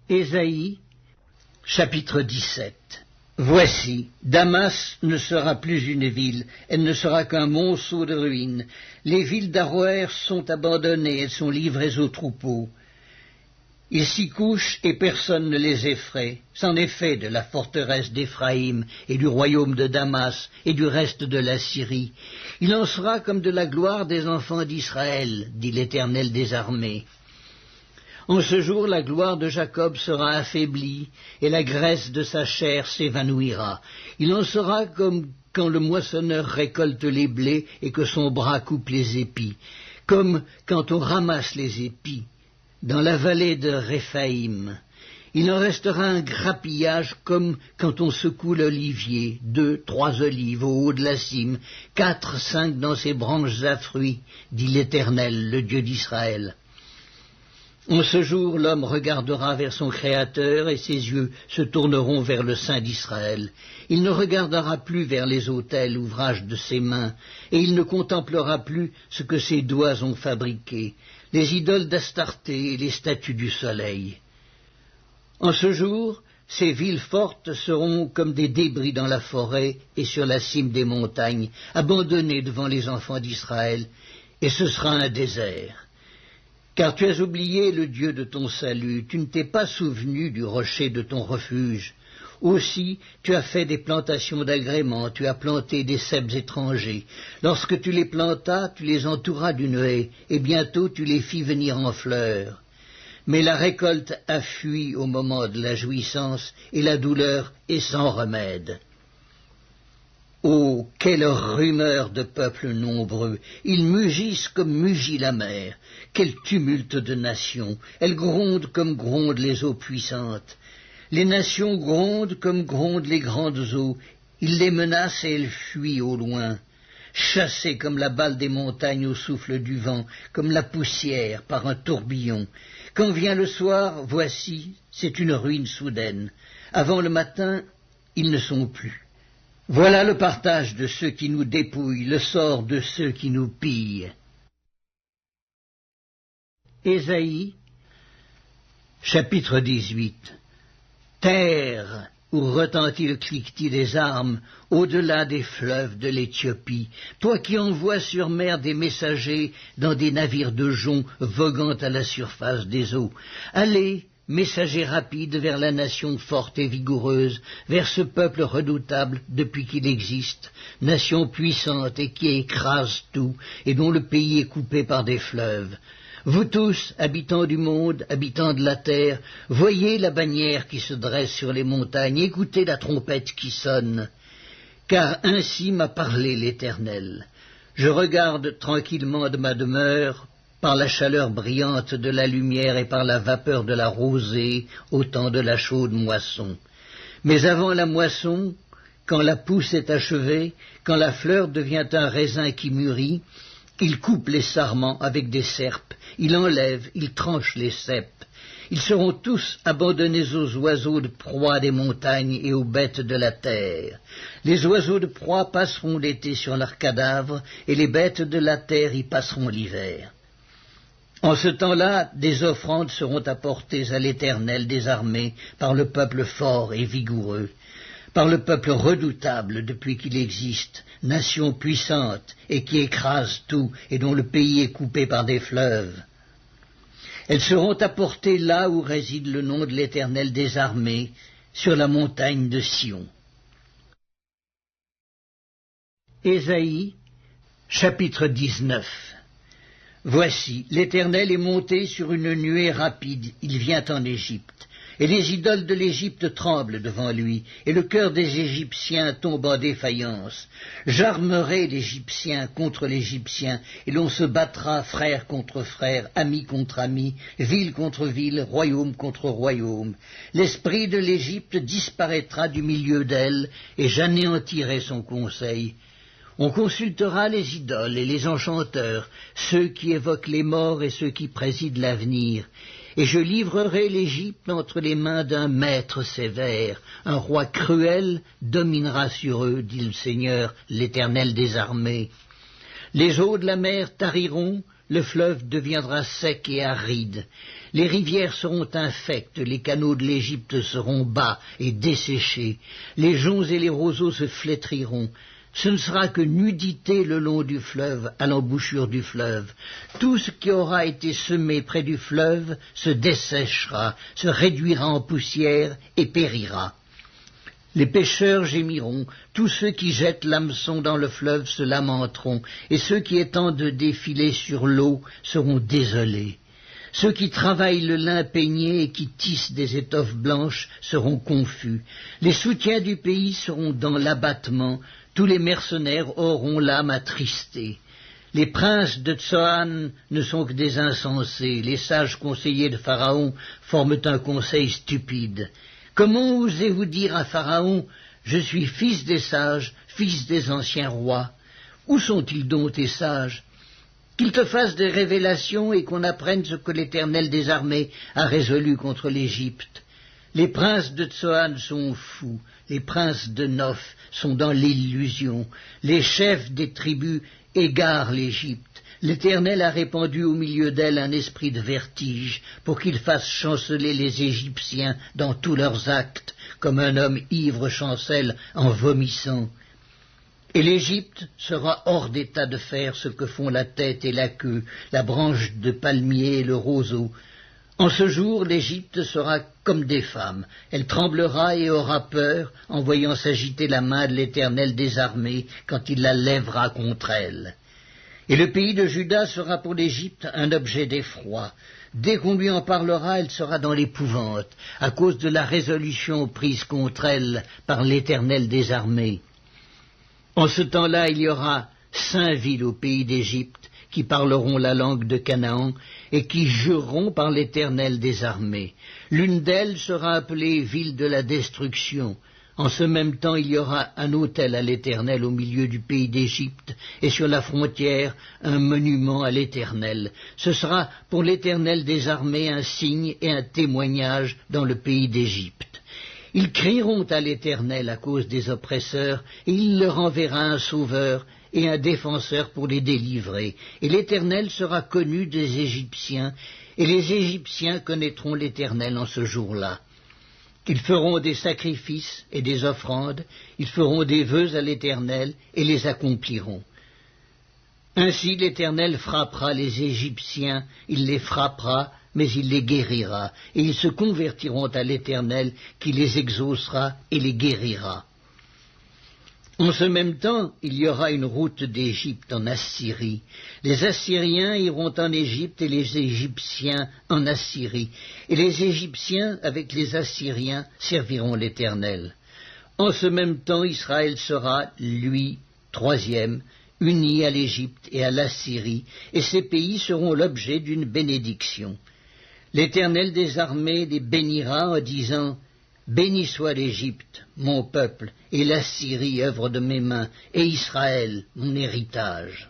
Ésaïe, chapitre 17. Voici, Damas ne sera plus une ville, elle ne sera qu'un monceau de ruines. Les villes d'Aroër sont abandonnées, elles sont livrées aux troupeaux. Ils s'y couchent et personne ne les effraie. C'en est fait de la forteresse d'Éphraïm et du royaume de Damas et du reste de la Syrie. Il en sera comme de la gloire des enfants d'Israël, dit l'Éternel des armées. En ce jour, la gloire de Jacob sera affaiblie, et la graisse de sa chair s'évanouira. Il en sera comme quand le moissonneur récolte les blés et que son bras coupe les épis, comme quand on ramasse les épis dans la vallée de Réphaïm. Il en restera un grappillage comme quand on secoue l'olivier, 2, 3 olives au haut de la cime, 4, 5 dans ses branches à fruits, dit l'Éternel, le Dieu d'Israël. En ce jour, l'homme regardera vers son Créateur et ses yeux se tourneront vers le Saint d'Israël. Il ne regardera plus vers les autels, ouvrage de ses mains, et il ne contemplera plus ce que ses doigts ont fabriqué, les idoles d'Astarté et les statues du soleil. En ce jour, ces villes fortes seront comme des débris dans la forêt et sur la cime des montagnes, abandonnées devant les enfants d'Israël, et ce sera un désert. Car tu as oublié le Dieu de ton salut, tu ne t'es pas souvenu du rocher de ton refuge. Aussi, tu as fait des plantations d'agréments, tu as planté des cèpes étrangers. Lorsque tu les plantas, tu les entouras d'une haie, et bientôt tu les fis venir en fleurs. Mais la récolte a fui au moment de la jouissance, et la douleur est sans remède. Oh, quelle rumeur de peuples nombreux! Ils mugissent comme mugit la mer. Quel tumulte de nations! Elles grondent comme grondent les eaux puissantes. Les nations grondent comme grondent les grandes eaux. Ils les menacent et elles fuient au loin. Chassées comme la balle des montagnes au souffle du vent, comme la poussière par un tourbillon. Quand vient le soir, voici, c'est une ruine soudaine. Avant le matin, ils ne sont plus. Voilà le partage de ceux qui nous dépouillent, le sort de ceux qui nous pillent. Ésaïe, chapitre 18. Terre, où retentit le cliquetis des armes, au-delà des fleuves de l'Éthiopie, toi qui envoies sur mer des messagers dans des navires de jonc voguant à la surface des eaux, allez, messager rapide vers la nation forte et vigoureuse, vers ce peuple redoutable depuis qu'il existe, nation puissante et qui écrase tout, et dont le pays est coupé par des fleuves. Vous tous, habitants du monde, habitants de la terre, voyez la bannière qui se dresse sur les montagnes, écoutez la trompette qui sonne, car ainsi m'a parlé l'Éternel. Je regarde tranquillement de ma demeure, par la chaleur brillante de la lumière et par la vapeur de la rosée, au temps de la chaude moisson. Mais avant la moisson, quand la pousse est achevée, quand la fleur devient un raisin qui mûrit, il coupe les sarments avec des serpes, il enlève, il tranche les cèpes. Ils seront tous abandonnés aux oiseaux de proie des montagnes et aux bêtes de la terre. Les oiseaux de proie passeront l'été sur leurs cadavres, et les bêtes de la terre y passeront l'hiver. En ce temps-là, des offrandes seront apportées à l'Éternel des armées par le peuple fort et vigoureux, par le peuple redoutable depuis qu'il existe, nation puissante et qui écrase tout et dont le pays est coupé par des fleuves. Elles seront apportées là où réside le nom de l'Éternel des armées, sur la montagne de Sion. Ésaïe, chapitre 19. Voici, l'Éternel est monté sur une nuée rapide, il vient en Égypte, et les idoles de l'Égypte tremblent devant lui, et le cœur des Égyptiens tombe en défaillance. J'armerai l'Égyptien contre l'Égyptien, et l'on se battra frère contre frère, ami contre ami, ville contre ville, royaume contre royaume. L'esprit de l'Égypte disparaîtra du milieu d'elle, et j'anéantirai son conseil. On consultera les idoles et les enchanteurs, ceux qui évoquent les morts et ceux qui président l'avenir. Et je livrerai l'Égypte entre les mains d'un maître sévère. Un roi cruel dominera sur eux, dit le Seigneur, l'Éternel des armées. Les eaux de la mer tariront, le fleuve deviendra sec et aride. Les rivières seront infectes, les canaux de l'Égypte seront bas et desséchés, les joncs et les roseaux se flétriront. Ce ne sera que nudité le long du fleuve, à l'embouchure du fleuve. Tout ce qui aura été semé près du fleuve se desséchera, se réduira en poussière et périra. Les pêcheurs gémiront, tous ceux qui jettent l'hameçon dans le fleuve se lamenteront, et ceux qui étendent des filets sur l'eau seront désolés. Ceux qui travaillent le lin peigné et qui tissent des étoffes blanches seront confus. Les soutiens du pays seront dans l'abattement, tous les mercenaires auront l'âme attristée. Les princes de Tsoan ne sont que des insensés, les sages conseillers de Pharaon forment un conseil stupide. Comment osez-vous dire à Pharaon, « Je suis fils des sages, fils des anciens rois » Où sont-ils donc tes sages? Qu'ils te fassent des révélations et qu'on apprenne ce que l'Éternel des armées a résolu contre l'Égypte. Les princes de Tsoan sont fous, les princes de Noph sont dans l'illusion, les chefs des tribus égarent l'Égypte. L'Éternel a répandu au milieu d'elle un esprit de vertige, pour qu'il fasse chanceler les Égyptiens dans tous leurs actes, comme un homme ivre chancelle en vomissant. Et l'Égypte sera hors d'état de faire ce que font la tête et la queue, la branche de palmier et le roseau. En ce jour, l'Égypte sera comme des femmes. Elle tremblera et aura peur en voyant s'agiter la main de l'Éternel des armées quand il la lèvera contre elle. Et le pays de Juda sera pour l'Égypte un objet d'effroi. Dès qu'on lui en parlera, elle sera dans l'épouvante, à cause de la résolution prise contre elle par l'Éternel des armées. En ce temps-là, il y aura 5 villes au pays d'Égypte qui parleront la langue de Canaan et qui jureront par l'Éternel des armées. L'une d'elles sera appelée ville de la destruction. En ce même temps, il y aura un autel à l'Éternel au milieu du pays d'Égypte, et sur la frontière, un monument à l'Éternel. Ce sera pour l'Éternel des armées un signe et un témoignage dans le pays d'Égypte. Ils crieront à l'Éternel à cause des oppresseurs, et il leur enverra un sauveur et un défenseur pour les délivrer. Et l'Éternel sera connu des Égyptiens, et les Égyptiens connaîtront l'Éternel en ce jour-là. Ils feront des sacrifices et des offrandes, ils feront des vœux à l'Éternel et les accompliront. Ainsi l'Éternel frappera les Égyptiens, il les frappera, mais il les guérira, et ils se convertiront à l'Éternel qui les exaucera et les guérira. En ce même temps, il y aura une route d'Égypte en Assyrie. Les Assyriens iront en Égypte et les Égyptiens en Assyrie. Et les Égyptiens, avec les Assyriens, serviront l'Éternel. En ce même temps, Israël sera, lui, 3e, uni à l'Égypte et à l'Assyrie, et ces pays seront l'objet d'une bénédiction. L'Éternel des armées les bénira en disant « Béni soit l'Égypte, mon peuple, et l'Assyrie, œuvre de mes mains, et Israël, mon héritage. »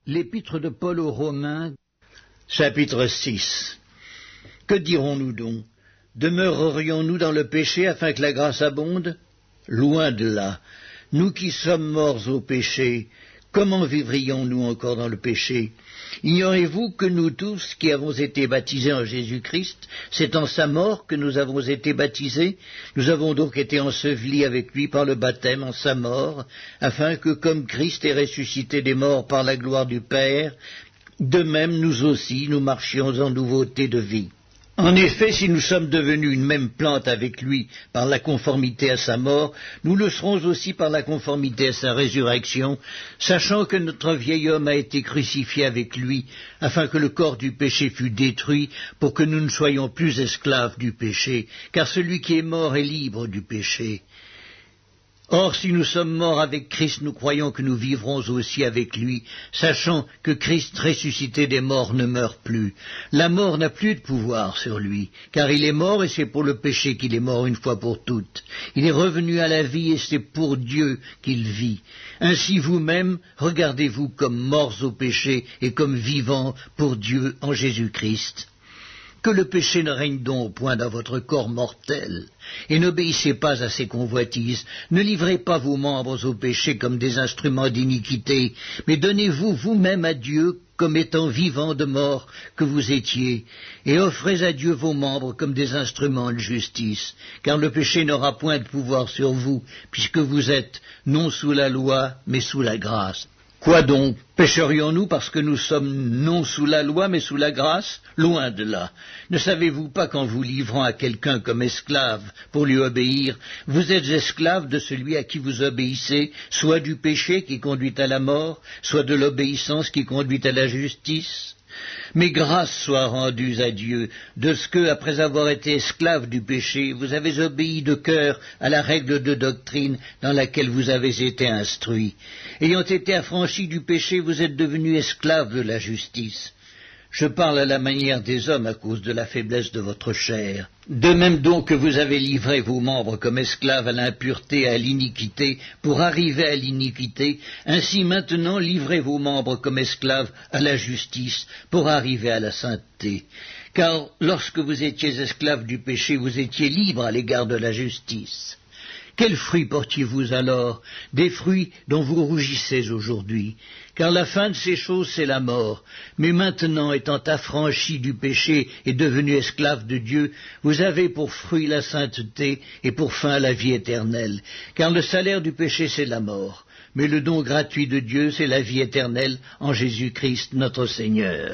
L'épître de Paul aux Romains, chapitre 6. Que dirons-nous donc? Demeurerions-nous dans le péché afin que la grâce abonde? Loin de là. Nous qui sommes morts au péché, comment vivrions-nous encore dans le péché? Ignorez-vous que nous tous qui avons été baptisés en Jésus-Christ, c'est en sa mort que nous avons été baptisés? Nous avons donc été ensevelis avec lui par le baptême en sa mort, afin que, comme Christ est ressuscité des morts par la gloire du Père, de même nous aussi nous marchions en nouveauté de vie. En effet, si nous sommes devenus une même plante avec lui par la conformité à sa mort, nous le serons aussi par la conformité à sa résurrection, sachant que notre vieil homme a été crucifié avec lui, afin que le corps du péché fût détruit, pour que nous ne soyons plus esclaves du péché, car celui qui est mort est libre du péché. Or, si nous sommes morts avec Christ, nous croyons que nous vivrons aussi avec lui, sachant que Christ ressuscité des morts ne meurt plus. La mort n'a plus de pouvoir sur lui, car il est mort et c'est pour le péché qu'il est mort une fois pour toutes. Il est revenu à la vie et c'est pour Dieu qu'il vit. Ainsi vous-même, regardez-vous comme morts au péché et comme vivants pour Dieu en Jésus-Christ. Que le péché ne règne donc point dans votre corps mortel, et n'obéissez pas à ses convoitises, ne livrez pas vos membres au péché comme des instruments d'iniquité, mais donnez-vous vous-même à Dieu comme étant vivants de mort que vous étiez, et offrez à Dieu vos membres comme des instruments de justice, car le péché n'aura point de pouvoir sur vous, puisque vous êtes non sous la loi, mais sous la grâce. Quoi donc? Pécherions-nous parce que nous sommes non sous la loi mais sous la grâce? Loin de là. Ne savez-vous pas qu'en vous livrant à quelqu'un comme esclave pour lui obéir, vous êtes esclave de celui à qui vous obéissez, soit du péché qui conduit à la mort, soit de l'obéissance qui conduit à la justice? Mais grâce soit rendue à Dieu de ce que, après avoir été esclave du péché, vous avez obéi de cœur à la règle de doctrine dans laquelle vous avez été instruits. Ayant été affranchis du péché, vous êtes devenus esclaves de la justice. Je parle à la manière des hommes à cause de la faiblesse de votre chair. De même donc que vous avez livré vos membres comme esclaves à l'impureté et à l'iniquité pour arriver à l'iniquité, ainsi maintenant livrez vos membres comme esclaves à la justice pour arriver à la sainteté. Car lorsque vous étiez esclaves du péché, vous étiez libres à l'égard de la justice. Quels fruits portiez-vous alors? Des fruits dont vous rougissez aujourd'hui. Car la fin de ces choses, c'est la mort. Mais maintenant, étant affranchis du péché et devenus esclaves de Dieu, vous avez pour fruit la sainteté et pour fin la vie éternelle. Car le salaire du péché, c'est la mort. Mais le don gratuit de Dieu, c'est la vie éternelle en Jésus-Christ notre Seigneur.